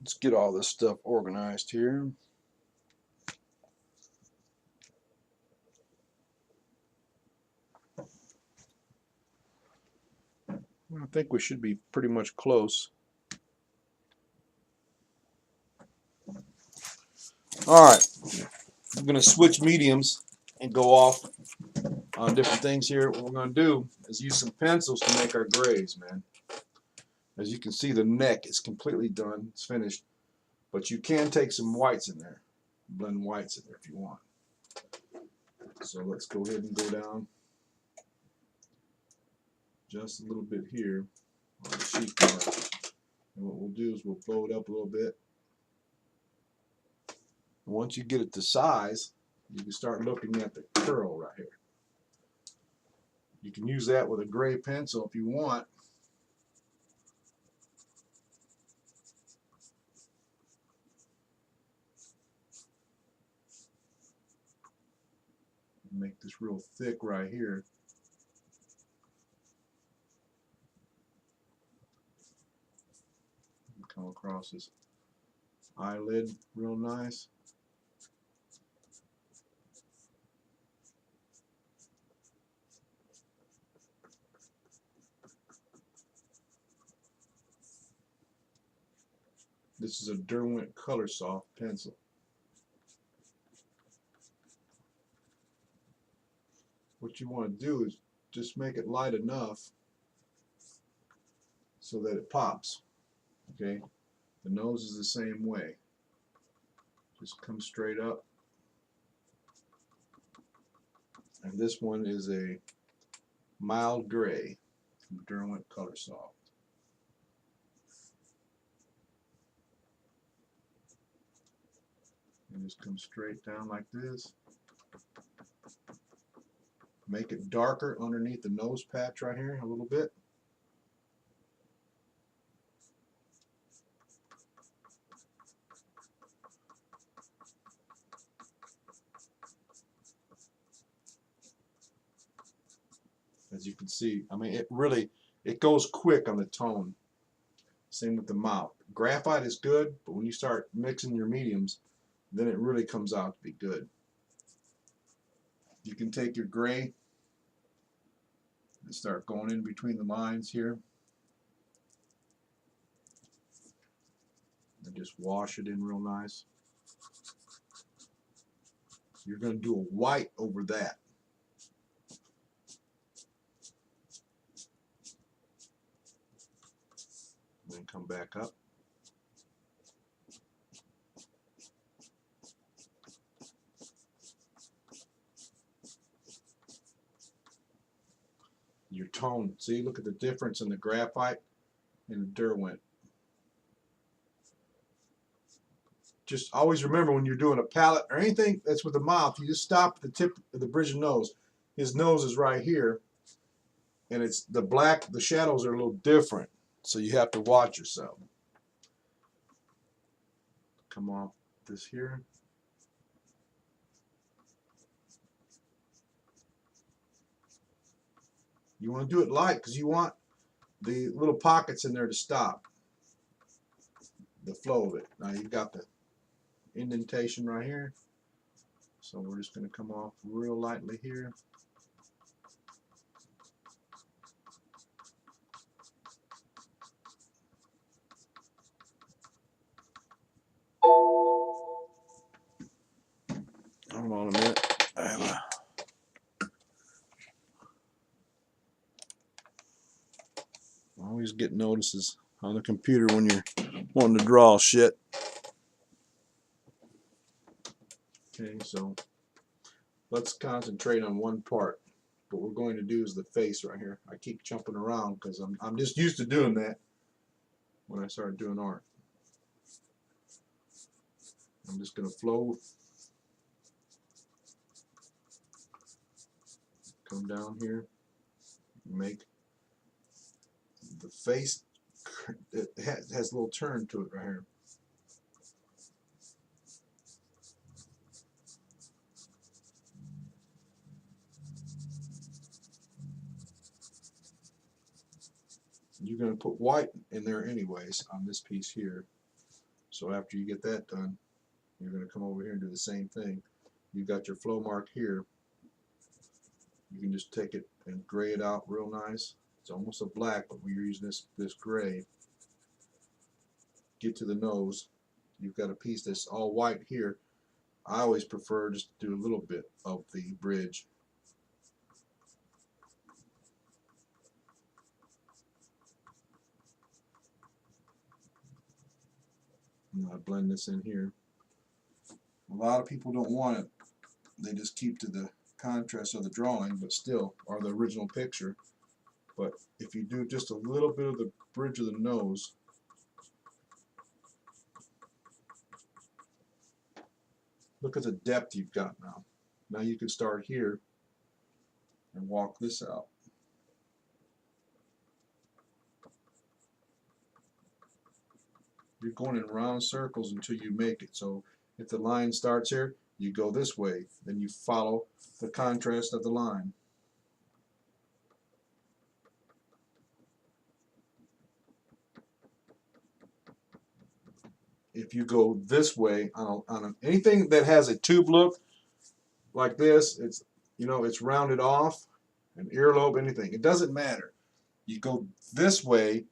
Let's get all this stuff organized here. I think we should be pretty much close. Alright, I'm going to switch mediums and go off on different things here. What we're going to do is use some pencils to make our grays, man. As you can see, the neck is completely done. It's finished. But you can take some whites in there. Blend whites in there if you want. So let's go ahead and go down just a little bit here on the sheet mark. And what we'll do is we'll blow it up a little bit. And once you get it to size, you can start looking at the curl right here. You can use that with a gray pencil if you want. Make this real thick right here. Come across his eyelid real nice. This is a Derwent Color Soft pencil. What you want to do is just make it light enough so that it pops. Okay, the nose is the same way. Just come straight up. And this one is a mild gray from Derwent Color Soft. And just come straight down like this. Make it darker underneath the nose patch right here a little bit. As you can see, I mean, it goes quick on the tone. Same with the mouth. Graphite is good, but when you start mixing your mediums, then it really comes out to be good. You can take your gray and start going in between the lines here. And just wash it in real nice. You're going to do a white over that. Then come back up. Your tone, see, look at the difference in the graphite and the Derwent. Just always remember when you're doing a palette or anything that's with the mouth, you just stop at the tip of the bridge of the nose. His nose is right here, and it's the black, the shadows are a little different, so you have to watch yourself. Come off this here. You want to do it light because you want the little pockets in there to stop the flow of it. Now you've got the indentation right here, so we're just going to come off real lightly here. Hold on a minute. I always get notices on the computer when you're wanting to draw shit. Okay, so let's concentrate on one part. What we're going to do is the face right here. I keep jumping around because I'm just used to doing that when I started doing art. I'm just going to flow, come down here, make the face, it has a little turn to it right here. You're going to put white in there anyways on this piece here. So after you get that done, you're going to come over here and do the same thing. You've got your flow mark here. You can just take it and gray it out real nice. It's almost a black, but we're using this gray. Get to the nose. You've got a piece that's all white here. I always prefer just to do a little bit of the bridge. And I blend this in here. A lot of people don't want it. They just keep to the contrast of the drawing, but still, or the original picture. But if you do just a little bit of the bridge of the nose, look at the depth you've got now. Now you can start here and walk this out. You're going in round circles until you make it. So if the line starts here, you go this way, then you follow the contrast of the line. If you go this way on anything that has a tube look like this, it's, you know, it's rounded off, an earlobe, anything. It doesn't matter. You go this way,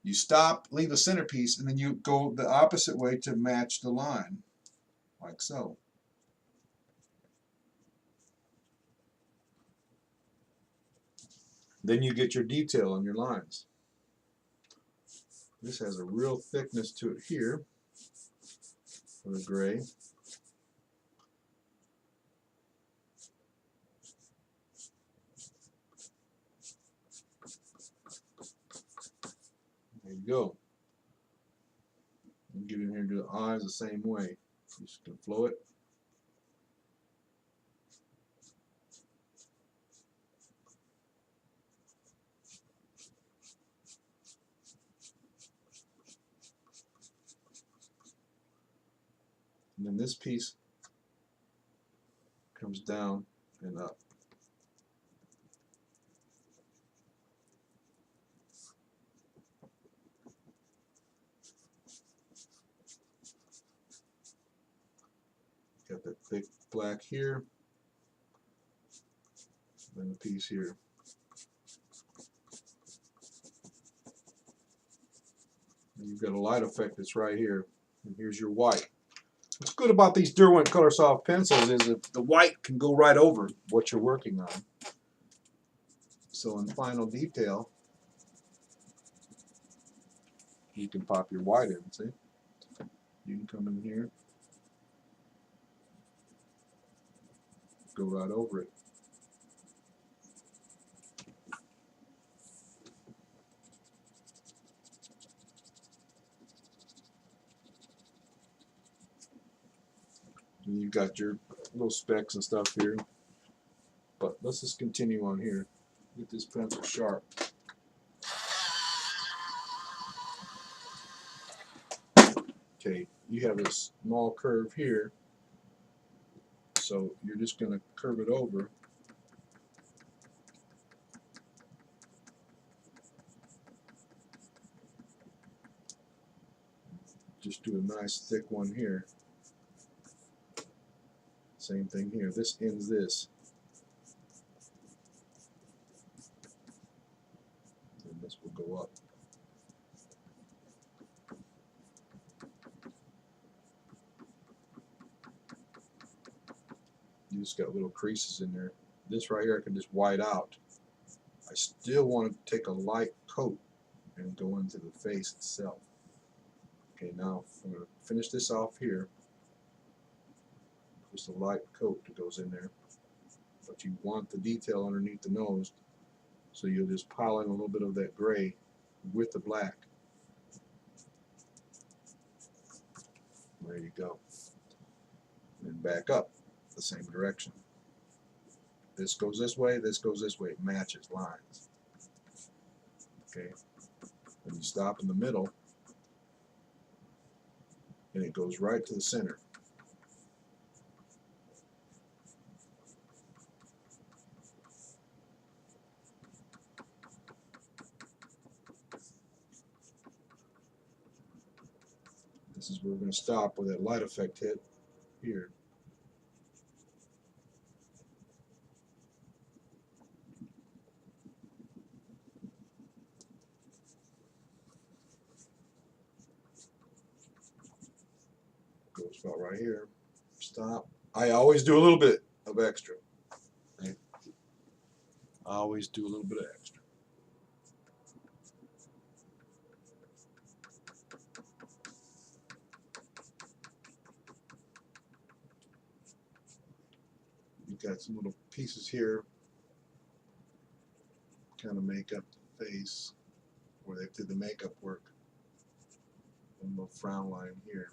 you stop, leave a centerpiece, and then you go the opposite way to match the line, like so. Then you get your detail on your lines. This has a real thickness to it here for the gray. There you go. And get in here and do the eyes the same way. Just gonna flow it. And then this piece comes down and up. Got that thick black here, and the piece here. And you've got a light effect that's right here, and here's your white. What's good about these Derwent Color Soft pencils is that the white can go right over what you're working on. So in final detail, you can pop your white in, see? You can come in here, go right over it. And you've got your little specks and stuff here. But let's just continue on here. Get this pencil sharp. Okay, you have a small curve here. So you're just going to curve it over. Just do a nice thick one here. Same thing here. This ends this. And this will go up. You just got little creases in there. This right here I can just white out. I still want to take a light coat and go into the face itself. Okay, now I'm going to finish this off here. Just a light coat that goes in there. But you want the detail underneath the nose, so you'll just pile in a little bit of that gray with the black. There you go. And back up the same direction. This goes this way, this goes this way. It matches lines. Okay. And you stop in the middle, and it goes right to the center. This is where we're going to stop where that light effect hit here. Goes about right here. Stop. I always do a little bit of extra. Okay? I always do a little bit of extra. You've got some little pieces here, kind of make up the face where they did the makeup work. A little frown line here.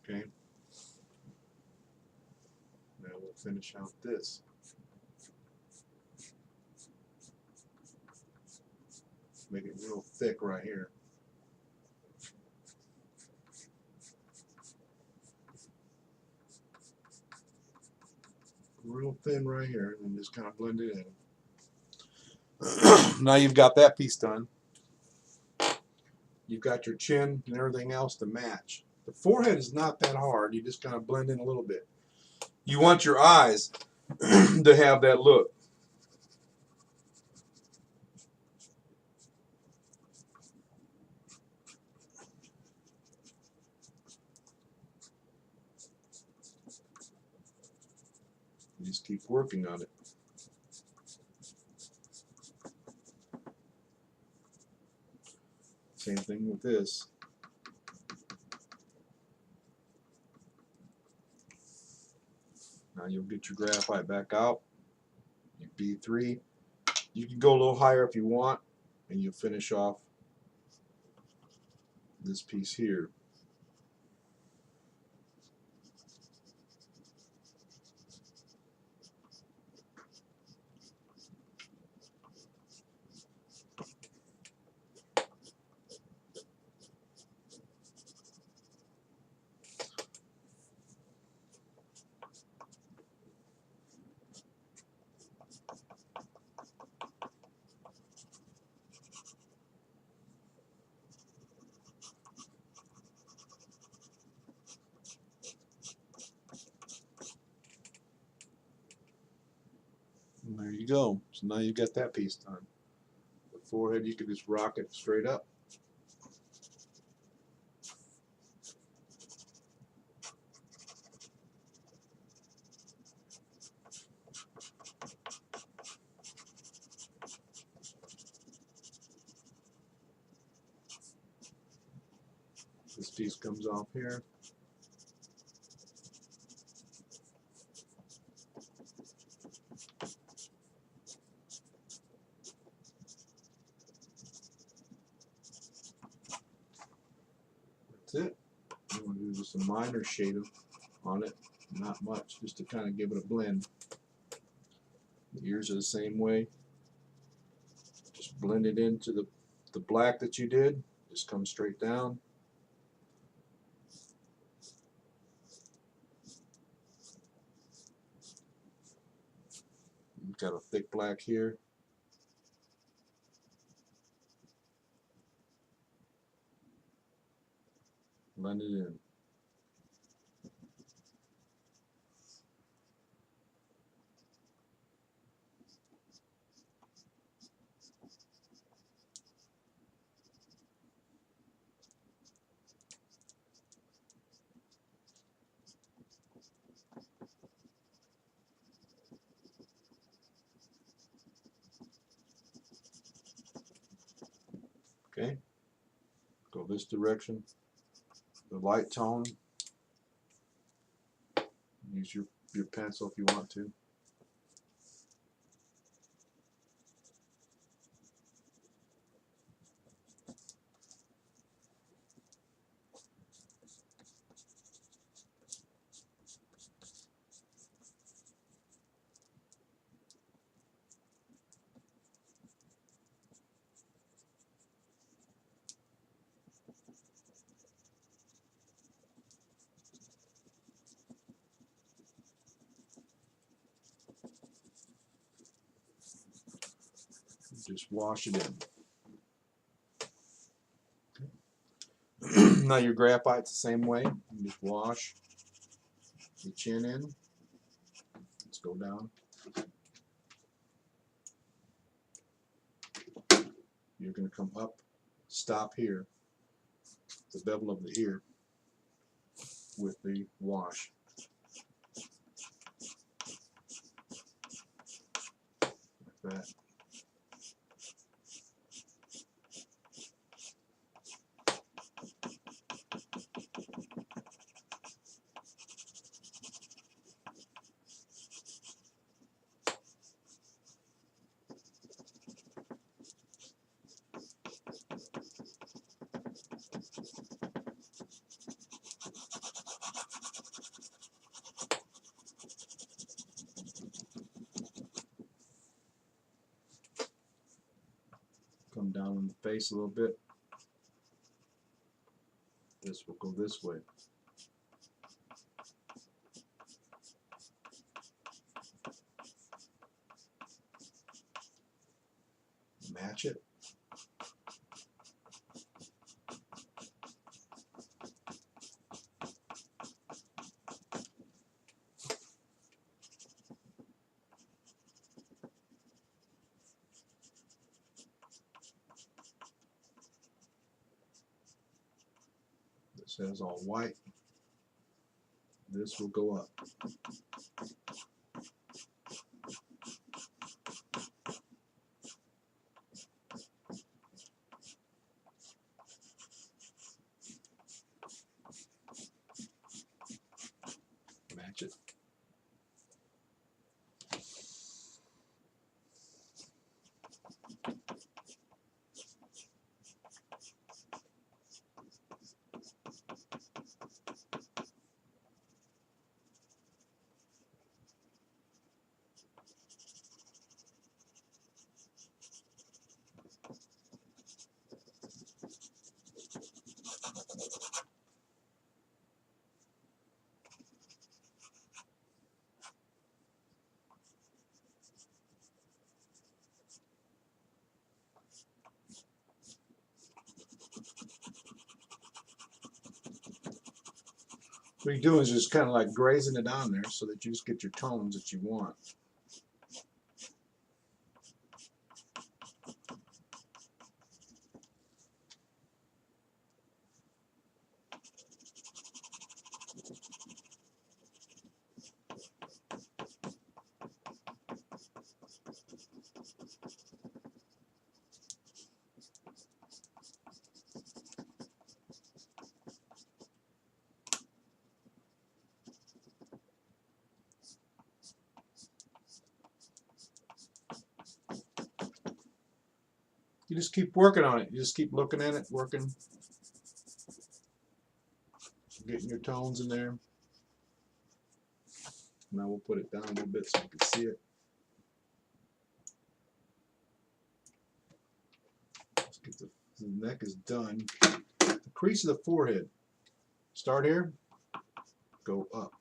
Okay. Now we'll finish out this. Make it real thick right here. Real thin right here, and just kind of blend it in. Now you've got that piece done. You've got your chin and everything else to match. The forehead is not that hard. You just kind of blend in a little bit. You want your eyes to have that look. You just keep working on it. Same thing with this. Now you'll get your graphite back out, your B3. You can go a little higher if you want, and you finish off this piece here. And there you go. So now you've got that piece done. The forehead, you can just rock it straight up. This piece comes off here. That's it. I'm going to do just a minor shade on it, not much, just to kind of give it a blend. The ears are the same way. Just blend it into the black that you did. Just come straight down. You've got a thick black here. Blend it in. Okay, go this direction. The light tone. Use your pencil if you want to. Just wash it in. Now your graphite's the same way. You just wash the chin in. Let's go down. You're going to come up, stop here, the bevel of the ear with the wash. Like that. Come down in the face a little bit. This will go this way. Match it. This says all white. This will go up. Match it. What you're doing is just kind of like grazing it on there so that you just get your tones that you want. You just keep working on it. You just keep looking at it, working, getting your tones in there. Now we'll put it down a little bit so you can see it. Let's get the neck is done. The crease of the forehead. Start here, go up.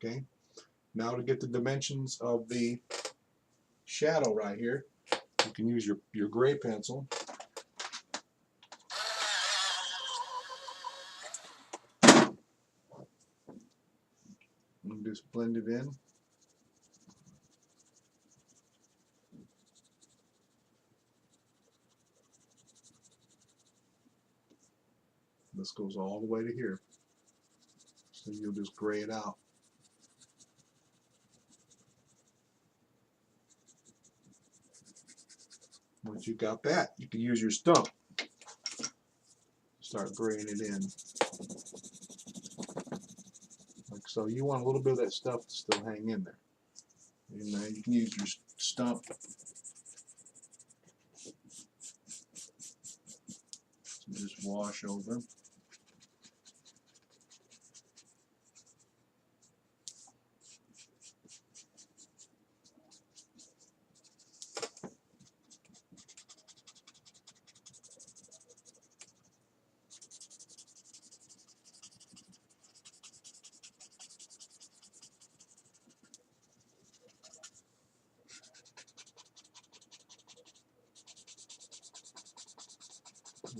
Okay. Now to get the dimensions of the shadow right here, you can use your gray pencil. And just blend it in. This goes all the way to here. So you'll just gray it out. Once you got that, you can use your stump. Start graying it in. Like so. You want a little bit of that stuff to still hang in there. And you can use your stump. Just wash over.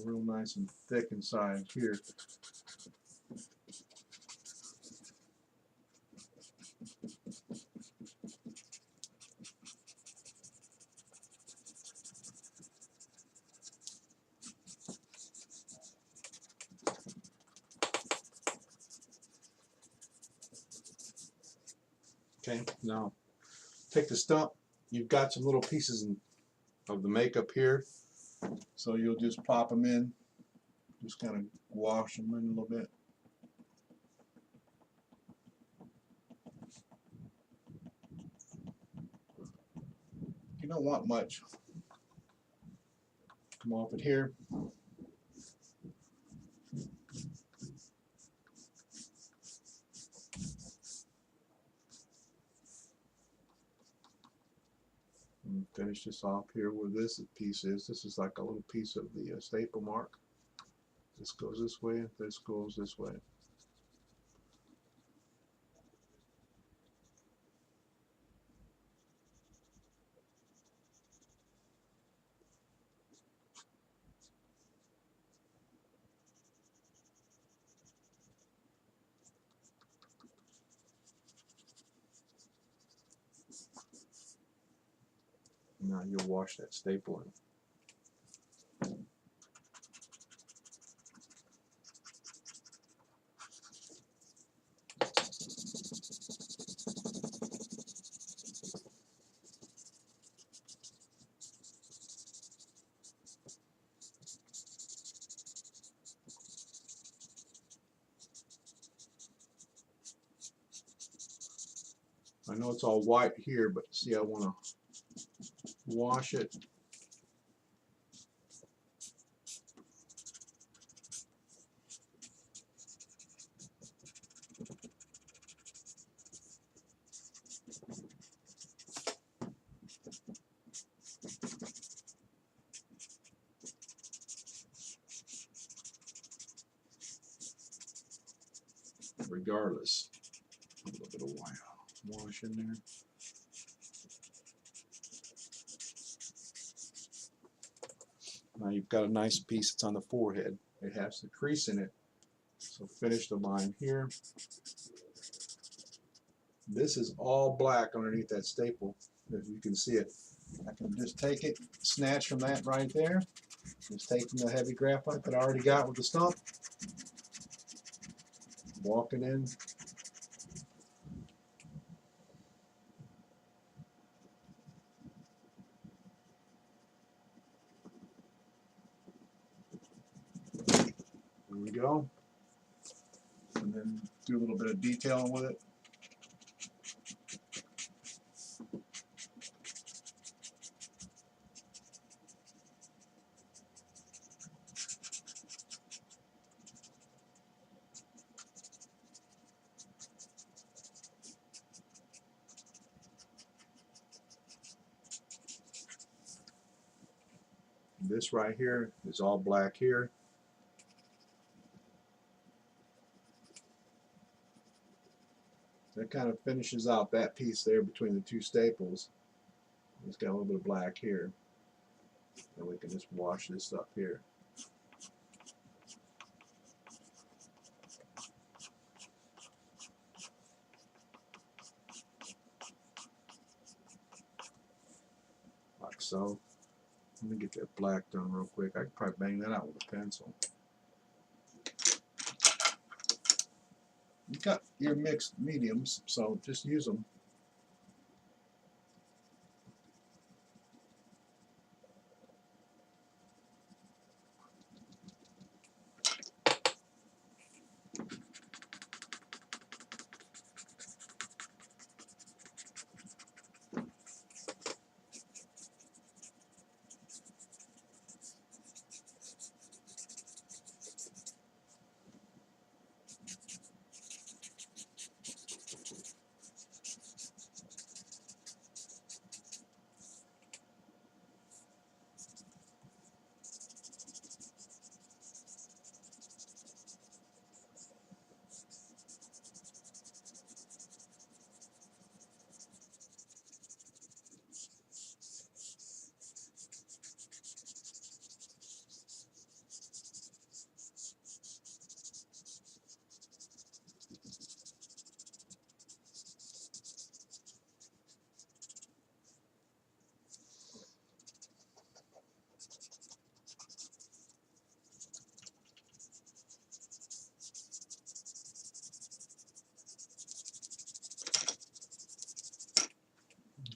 real nice and thick inside here. Okay, now take the stump. You've got some little pieces of the makeup here, so you'll just pop them in, just kind of wash them in a little bit. You don't want much. Come off it here. And finish this off here where this piece is. This is like a little piece of the staple mark. This goes this way, this goes this way. Now you'll wash that staple in. I know it's all white here, but see, I want to wash it. Regardless, a little bit of wash in there. Now you've got a nice piece that's on the forehead. It has the crease in it. So finish the line here. This is all black underneath that staple, if you can see it. I can just take it, snatch from that right there. Just take from the heavy graphite that I already got with the stump. Walk it in. There we go. And then do a little bit of detailing with it. This right here is all black here. That kind of finishes out that piece there between the two staples. It's got a little bit of black here. And we can just wash this up here. Like so. Let me get that black done real quick. I could probably bang that out with a pencil. You've got your mixed mediums, so just use them.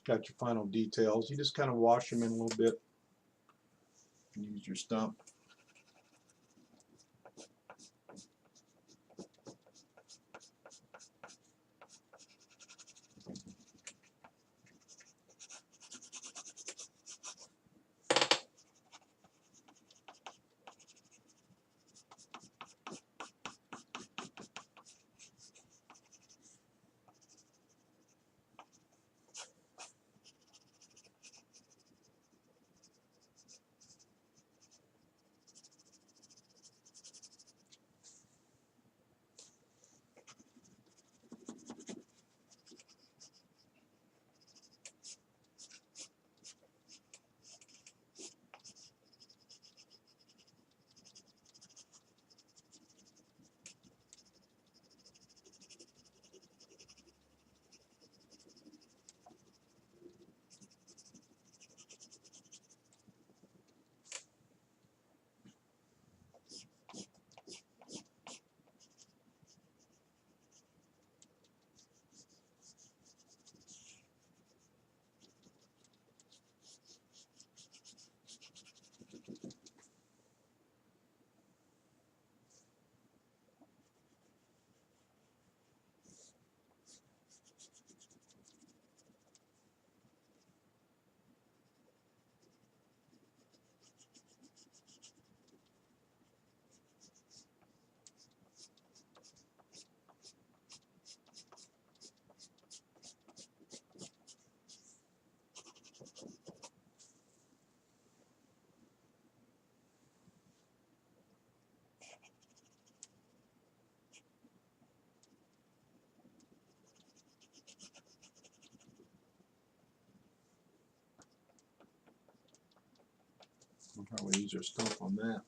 got your final details. You just kind of wash them in a little bit. Use your stump. We'll probably use our stump on that.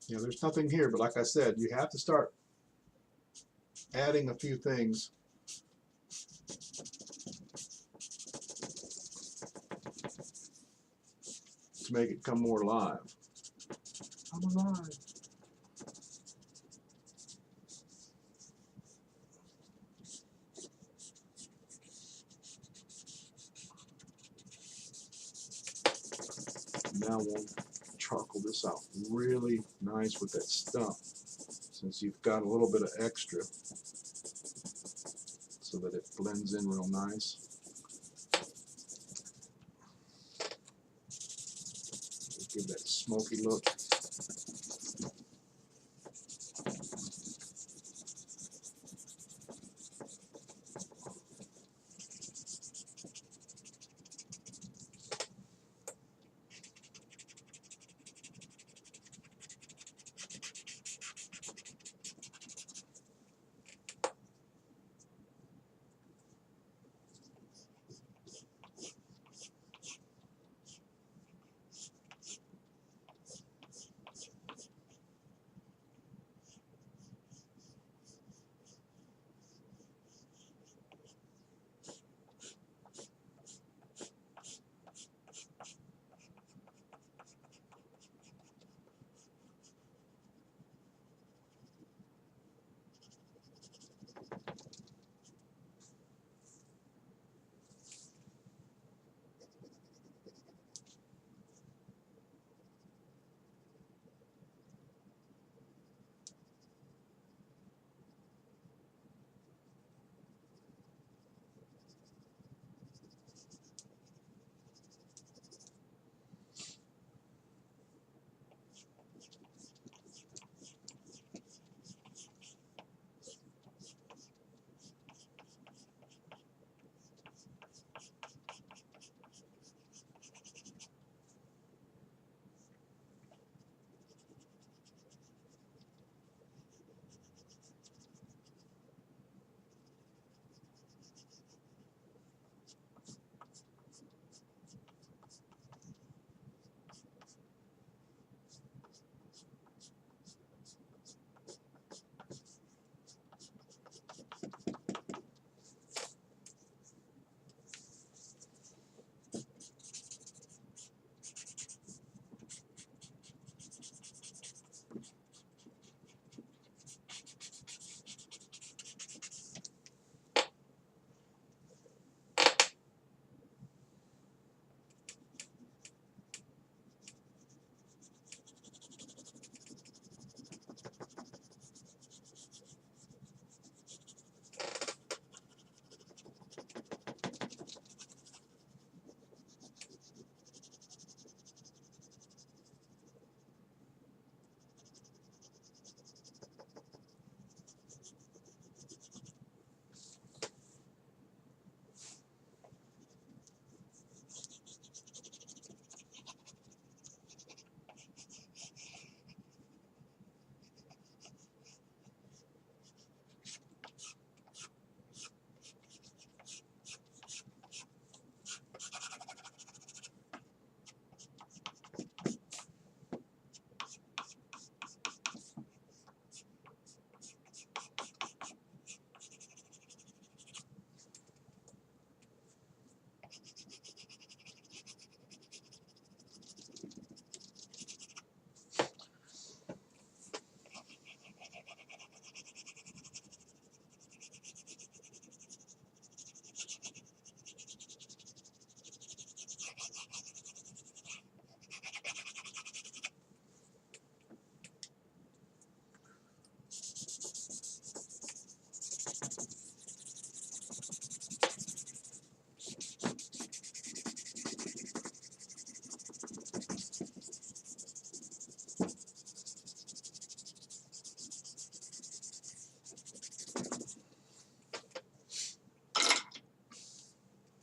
You know, there's nothing here, but like I said, you have to start adding a few things to make it come more alive. I'm alive. Now we'll charcoal this out really nice with that stump, since you've got a little bit of extra, so that it blends in real nice. Give that smoky look.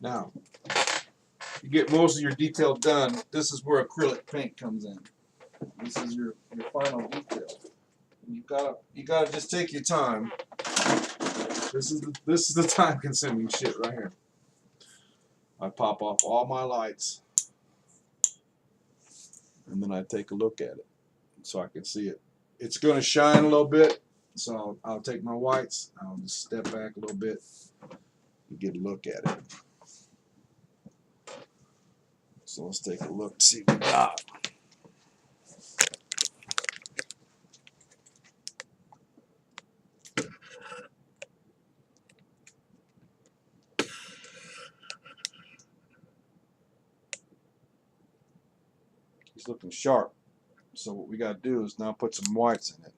Now, you get most of your detail done. This is where acrylic paint comes in. This is your final detail. You gotta just take your time. This is the time consuming shit right here. I pop off all my lights, and then I take a look at it so I can see it. It's gonna shine a little bit, so I'll take my whites. I'll just step back a little bit and get a look at it. So let's take a look, see what we got. He's looking sharp. So what we got to do is now put some whites in it.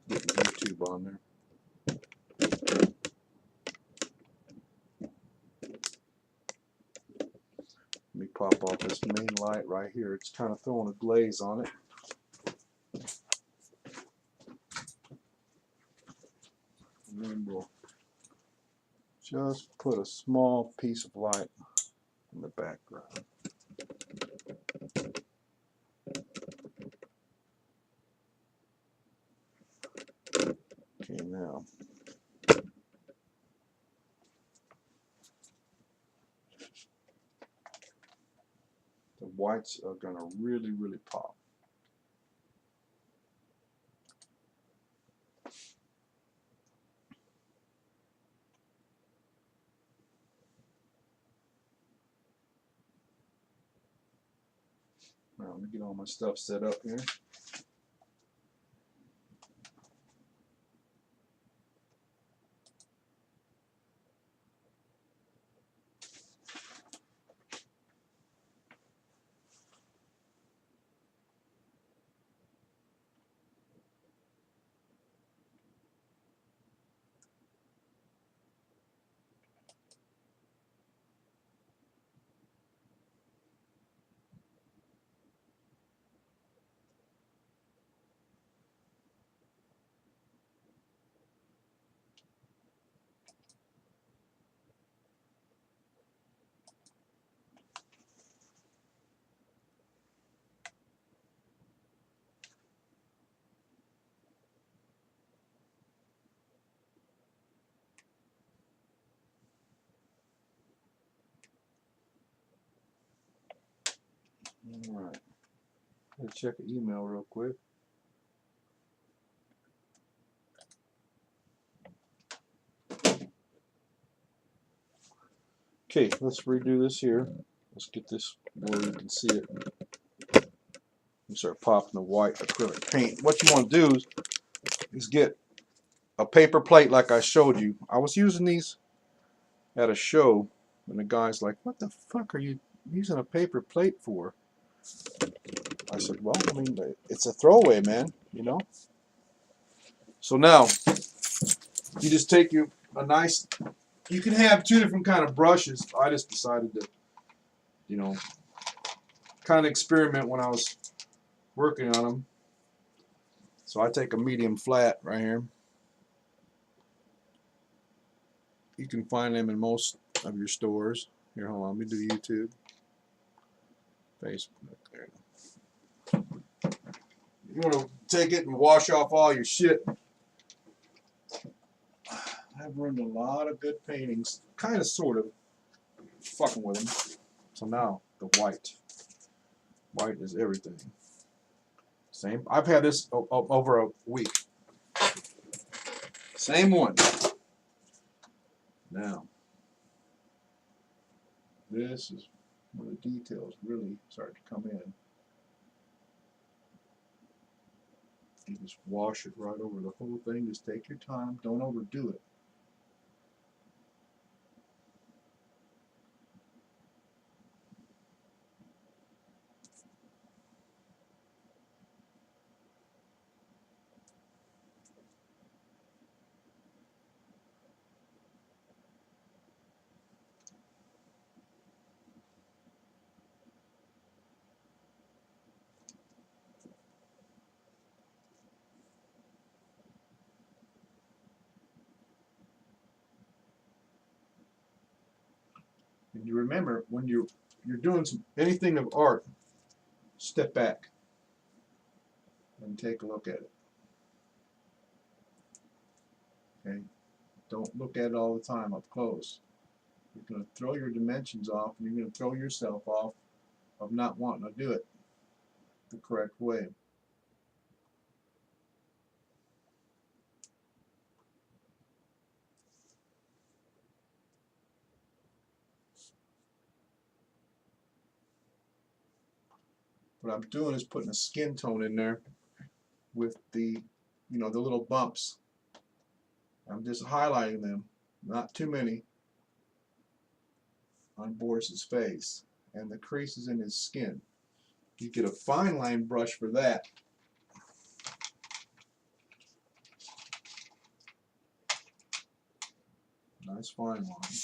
Get the YouTube on there. Let me pop off this main light right here. It's kind of throwing a glaze on it. And then we'll just put a small piece of light in the background. Okay, now the whites are going to really, really pop. Now, let me get all my stuff set up here. All right. Let's check an email real quick. Okay, let's redo this here. Let's get this where you can see it. And start popping the white acrylic paint. What you want to do is get a paper plate like I showed you. I was using these at a show, and the guy's like, "What the fuck are you using a paper plate for?" I said, "Well, I mean, it's a throwaway, man, you know." So now, you just take a nice. You can have two different kind of brushes. I just decided to, you know, kind of experiment when I was working on them. So I take a medium flat right here. You can find them in most of your stores. Here, hold on, let me do YouTube. Facebook. There. You want to take it and wash off all your shit. I've ruined a lot of good paintings, kind of, sort of, fucking with them. So now, the white. White is everything. Same. I've had this over a week. Same one. Now, this is where the details really start to come in. You just wash it right over the whole thing. Just take your time. Don't overdo it. And you remember, when you're doing anything of art, step back and take a look at it. Okay? Don't look at it all the time up close. You're going to throw your dimensions off, and you're going to throw yourself off of not wanting to do it the correct way. What I'm doing is putting a skin tone in there with the, the little bumps. I'm just highlighting them, not too many, on Boris's face, and the creases in his skin. You get a fine line brush for that. Nice fine line.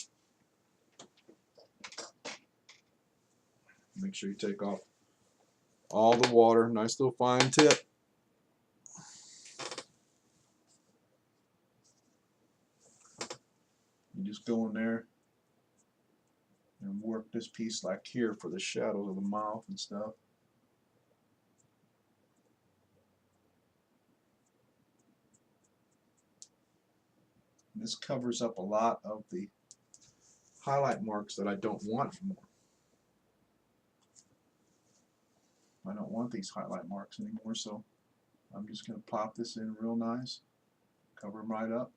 Make sure you take off all the water. Nice little fine tip. You just go in there and work this piece like here for the shadows of the mouth and stuff. And this covers up a lot of the highlight marks that I don't want anymore. I don't want these highlight marks anymore, so I'm just going to pop this in real nice, cover them right up.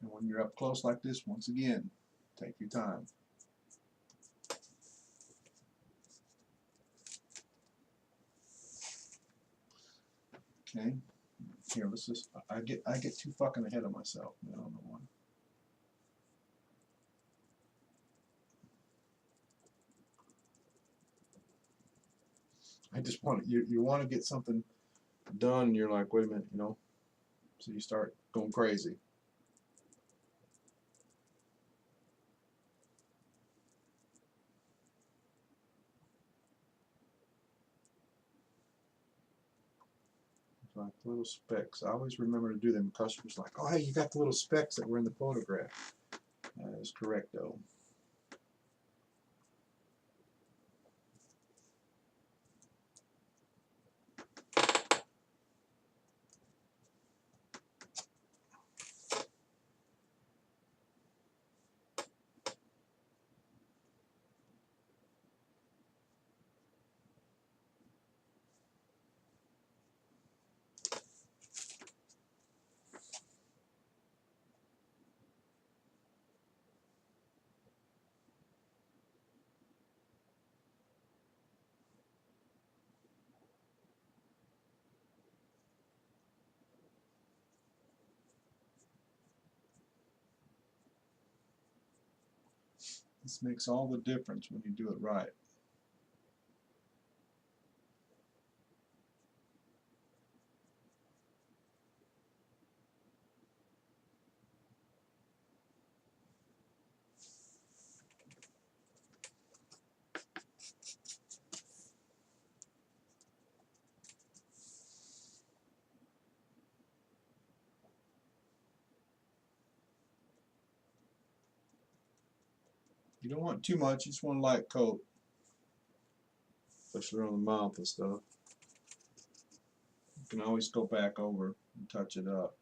And when you're up close like this, once again, take your time. Okay, here, let's just, I get too fucking ahead of myself, man, on the one. I just want you want to get something done, and you're like, wait a minute, so you start going crazy. Like little specks. I always remember to do them. Customers like, oh hey, you got the little specks that were in the photograph. That is correct though. This makes all the difference when you do it right. You don't want too much, you just want a light coat, especially around the mouth and stuff. You can always go back over and touch it up.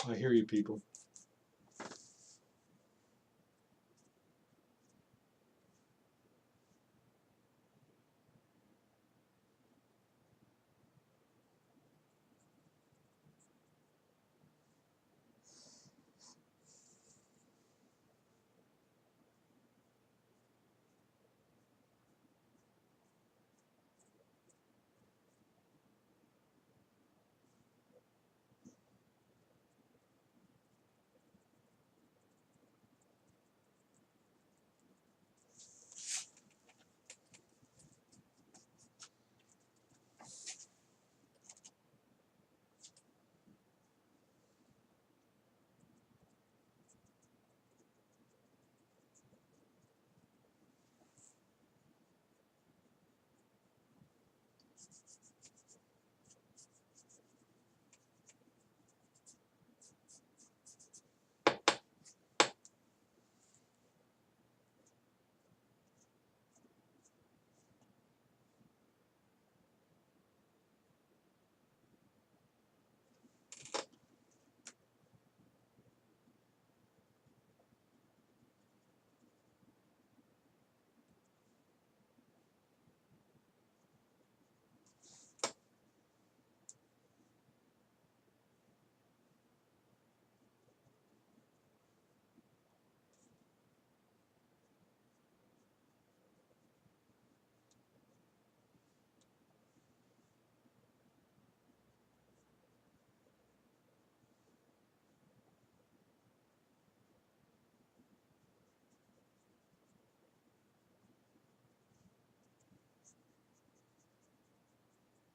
I hear you, people.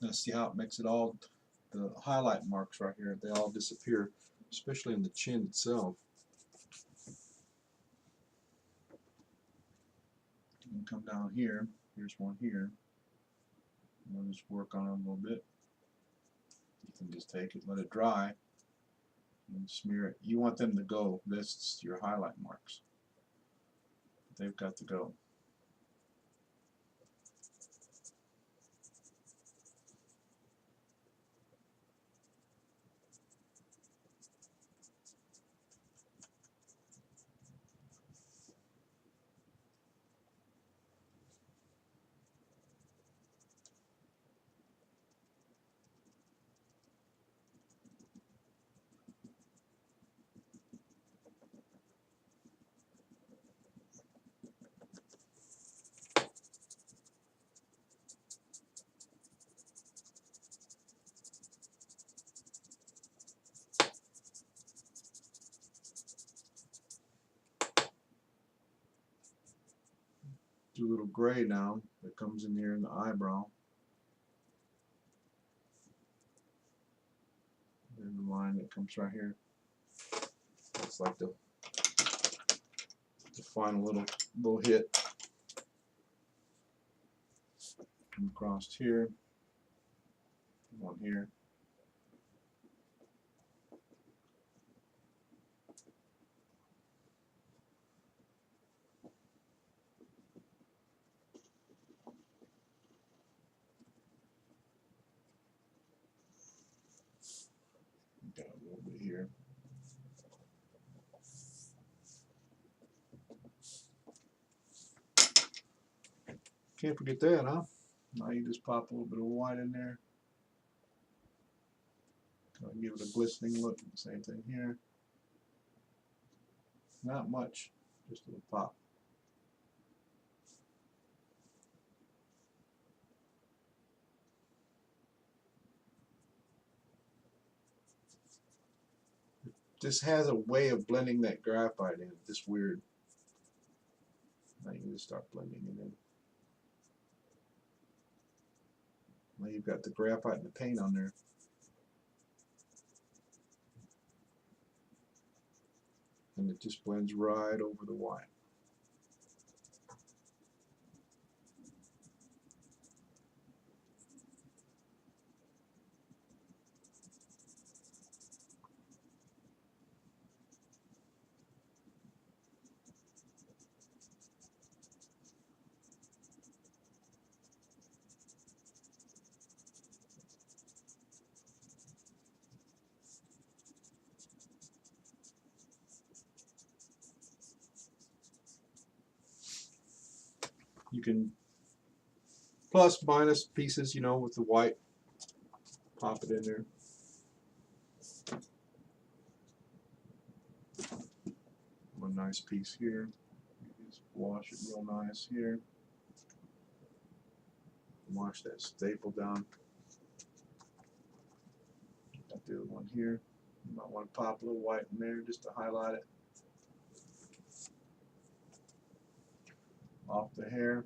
Now see how it makes it all, the highlight marks right here, they all disappear, especially in the chin itself. You can come down here, here's one here. We'll just work on it a little bit. You can just take it, let it dry, and smear it. You want them to go. This is your highlight marks. They've got to go. Do a little gray now that comes in here in the eyebrow. And the line that comes right here. It's like the final little hit. Come across here. One here. Got a little bit here. Can't forget that, huh? Now you just pop a little bit of white in there. Give it a glistening look. Same thing here. Not much, just a little pop. This has a way of blending that graphite in. Just weird. Now you can just start blending it in. Now you've got the graphite and the paint on there. And it just blends right over the white. You can plus minus pieces, you know, with the white. Pop it in there. One nice piece here. Just wash it real nice here. Wash that staple down. Got the other one here. You might want to pop a little white in there just to highlight it. Off the hair.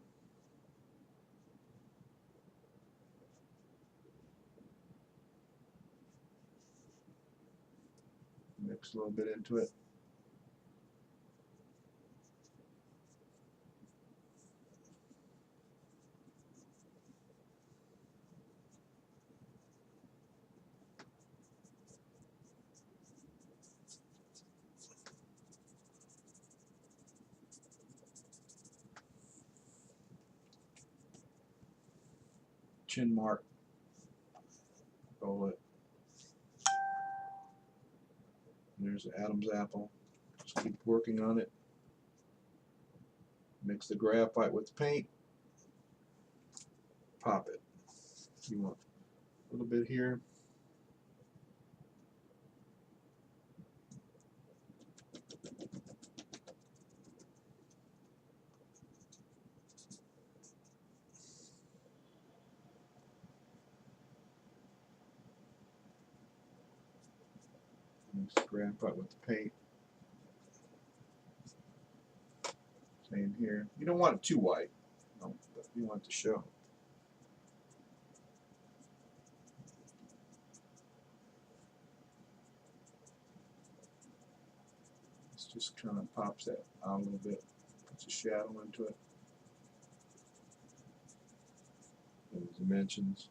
Mix a little bit into it. Chin mark. Roll it. And there's the Adam's apple. Just keep working on it. Mix the graphite with the paint. Pop it. You want a little bit here. Mix the graphite with the paint. Same here. You don't want it too white. No, but you want it to show. This just kind of pops that out a little bit. Puts a shadow into it. And the dimensions.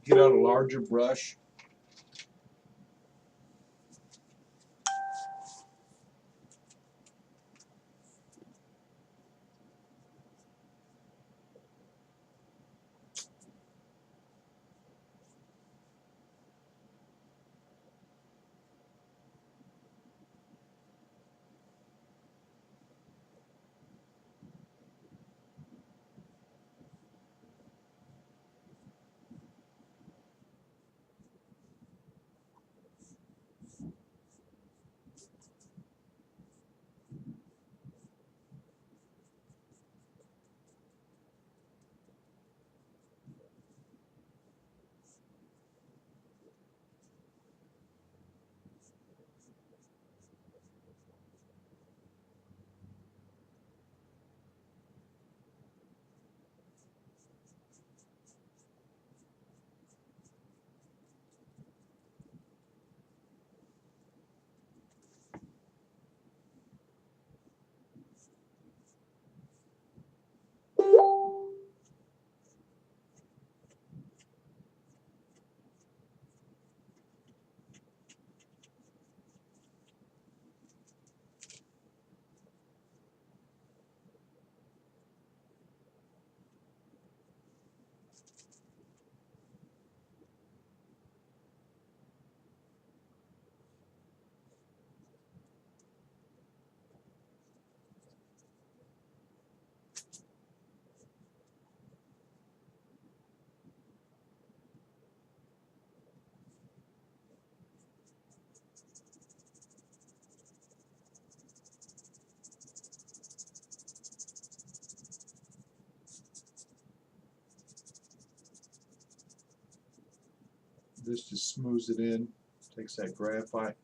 Get out a larger brush. This just smooths it in Takes that graphite.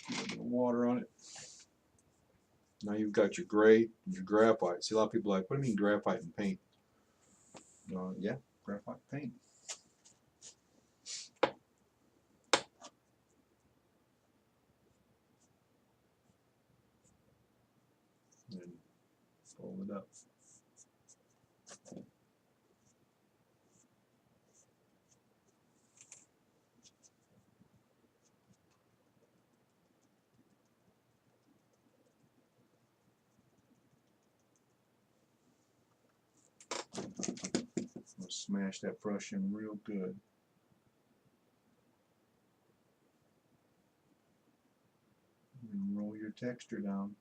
A little bit of water on it. Now you've got your gray, your graphite. See, a lot of people are like, what do you mean graphite and paint? Yeah, graphite paint. And fold it up. I'll smash that brush in real good. And roll your texture down.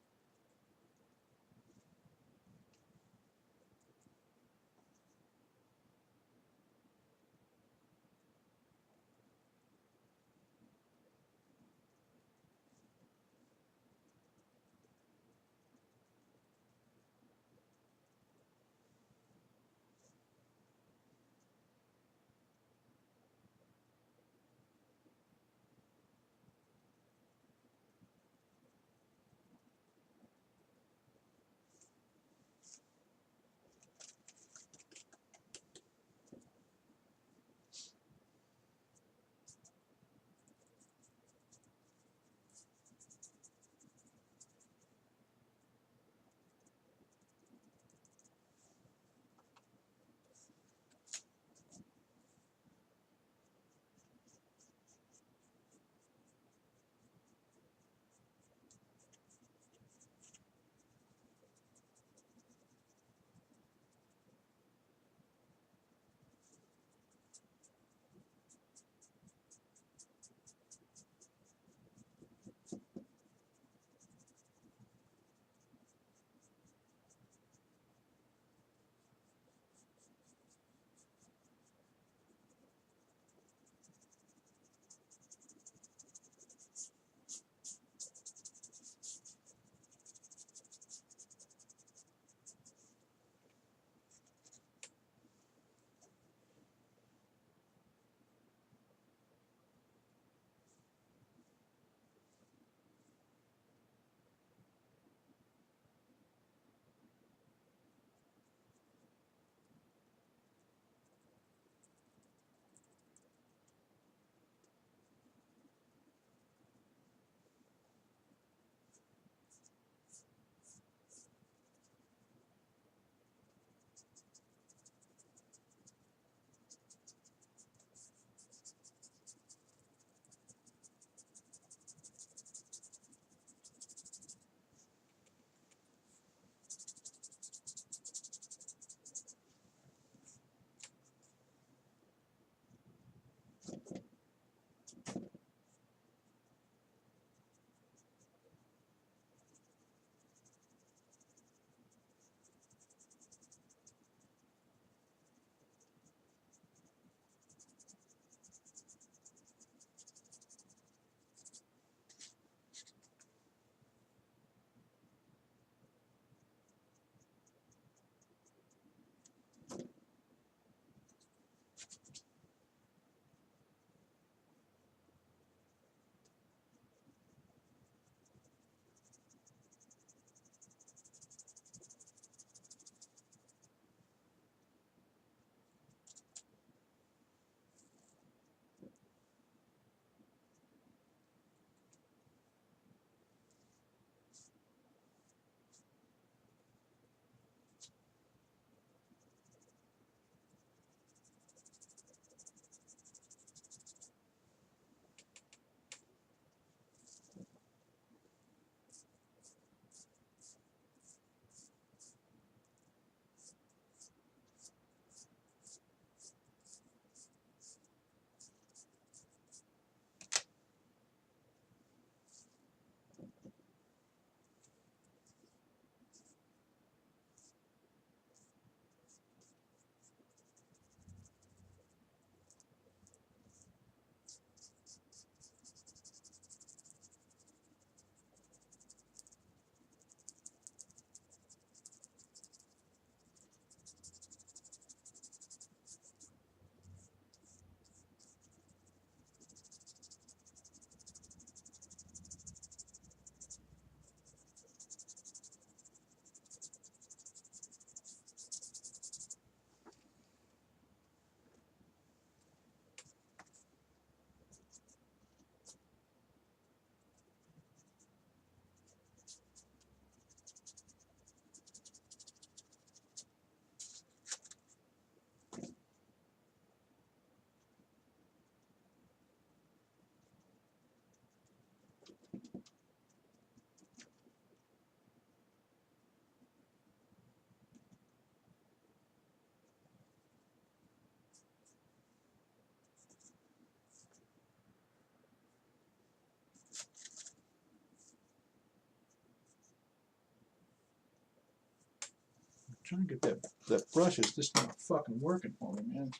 trying to get that brush is just not fucking working for me, man.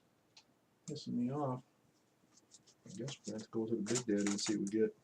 Pissing me off. I guess we're going to have to go to the Big Daddy and see what we get.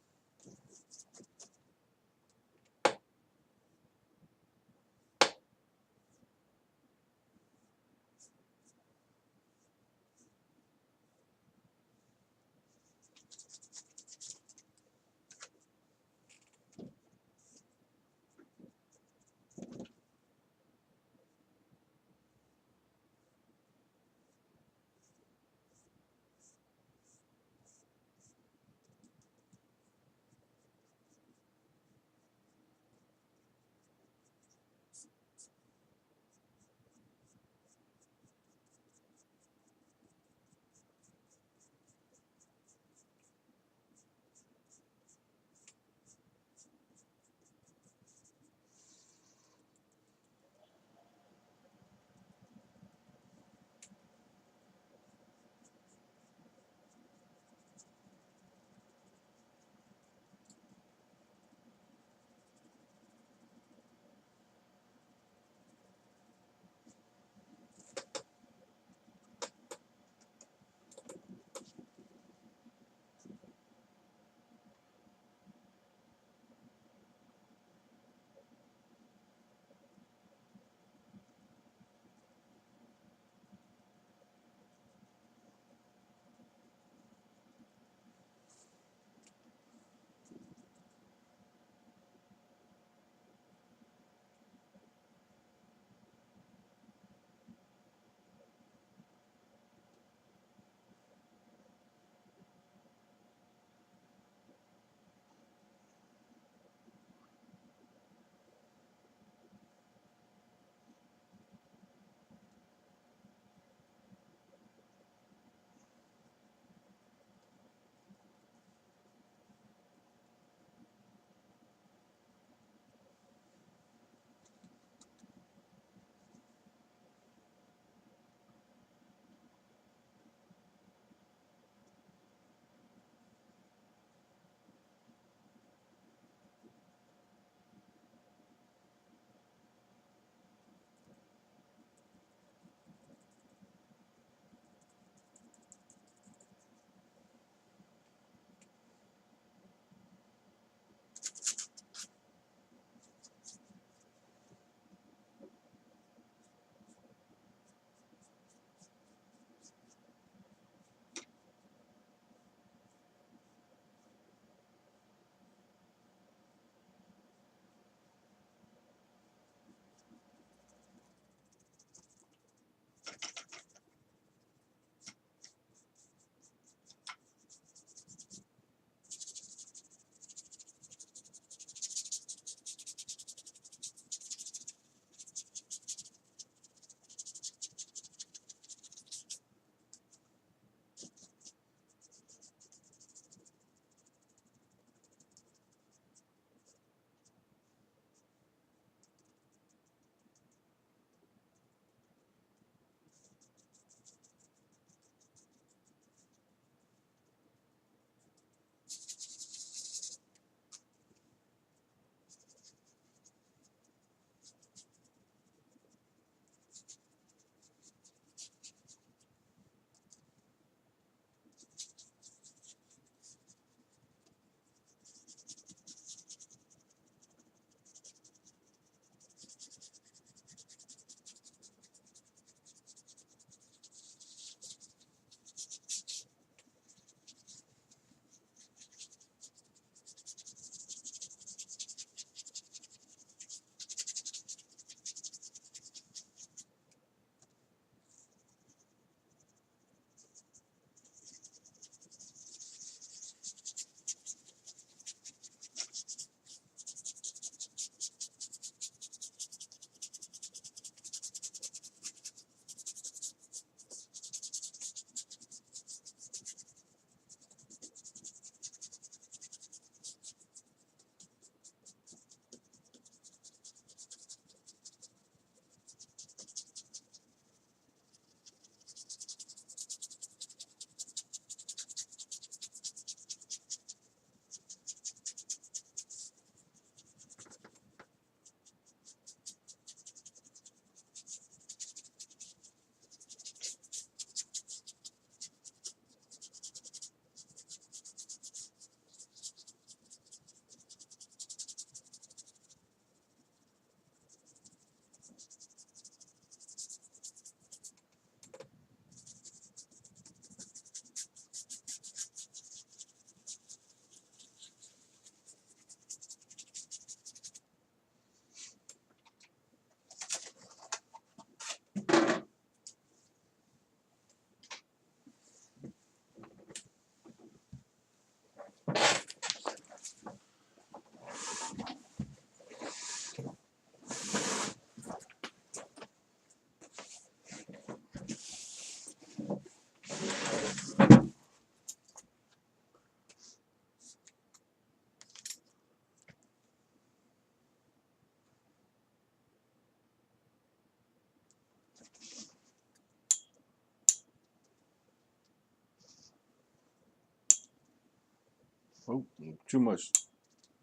Oh, too much.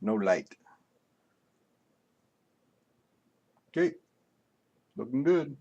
No light. Okay, looking good.